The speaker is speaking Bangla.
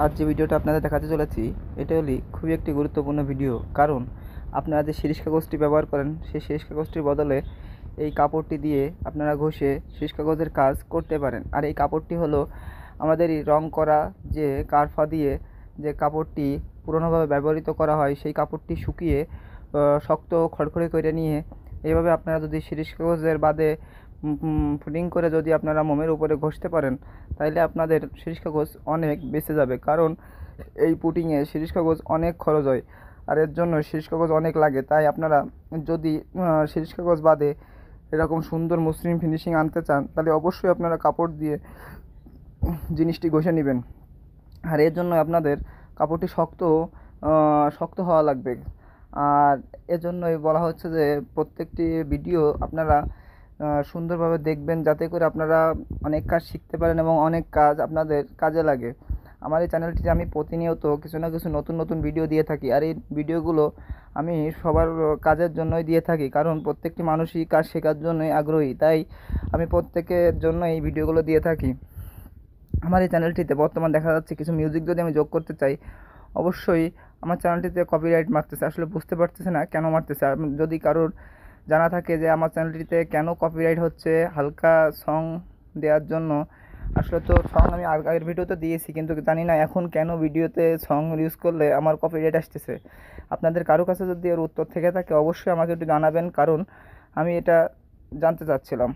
আজ যে ভিডিওটা আপনাদের দেখাতে চলেছি এটা হলো খুবই একটি গুরুত্বপূর্ণ ভিডিও। কারণ আপনারা যে শিরিষ কাগজটি ব্যবহার করেন সেই শিরিষ কাগজটির বদলে এই কাপড়টি দিয়ে আপনারা ঘষে শিরিষ কাগজের কাজ করতে পারেন। আর এই কাপড়টি হলো আমাদের এই রং করা যে কারফা দিয়ে যে কাপড়টি পুরনোভাবে ব্যবহৃত করা হয় সেই কাপড়টি শুকিয়ে শক্ত খড়খড়ে করে নিয়ে এইভাবে আপনারা যদি শিরিষ কাগজের বাদে পুডিং করে যদি আপনারা মোমের উপরে ঘষতে পারেন তাইলে আপনাদের শিরিষ কাগজ অনেক বেঁচে যাবে। কারণ এই পুটিংয়ে শিরিষ কাগজ অনেক খরচ হয় আর এর জন্য শিরিষ কাগজ অনেক লাগে। তাই আপনারা যদি শিরিষ কাগজ বাদে এরকম সুন্দর মসৃণ ফিনিশিং আনতে চান তাহলে অবশ্যই আপনারা কাপড় দিয়ে জিনিসটি ঘষে নেবেন। আর এর জন্য আপনাদের কাপড়টি শক্ত হওয়া লাগবে। আর এজন্যই বলা হচ্ছে যে প্রত্যেকটি ভিডিও আপনারা সুন্দরভাবে দেখবেন যাতে করে আপনারা অনেক কাজ শিখতে পারেন এবং অনেক কাজ আপনাদের কাজে লাগে। আমার এই চ্যানেলটিতে আমি প্রতিনিয়ত কিছু না কিছু নতুন নতুন ভিডিও দিয়ে থাকি। আর এই ভিডিওগুলো আমি সবার কাজের জন্যই দিয়ে থাকি, কারণ প্রত্যেকটি মানুষই কাজ শেখার জন্যই আগ্রহী। তাই আমি প্রত্যেকের জন্য এই ভিডিওগুলো দিয়ে থাকি। আমার এই চ্যানেলটিতে বর্তমান দেখা যাচ্ছে কিছু মিউজিক যদি আমি যোগ করতে চাই অবশ্যই আমার চ্যানেলটিতে কপিরাইট মারতেছে। আসলে বুঝতে পারতেছে না কেন মারতেছে। যদি কারোর জানা থাকে যে আমার চ্যানেলটিতে কেন কপিরাইট হচ্ছে হালকা সং দেওয়ার জন্য, আসলে তো সং আমি আগের ভিডিওতে দিয়েছি, কিন্তু জানি না এখন কেন ভিডিওতে সং ইউজ করলে আমার কপিরাইট আসতেছে। আপনাদের কারো কাছে যদি এর উত্তর থেকে থাকে অবশ্যই আমাকে একটু জানাবেন, কারণ আমি এটা জানতে চাচ্ছিলাম।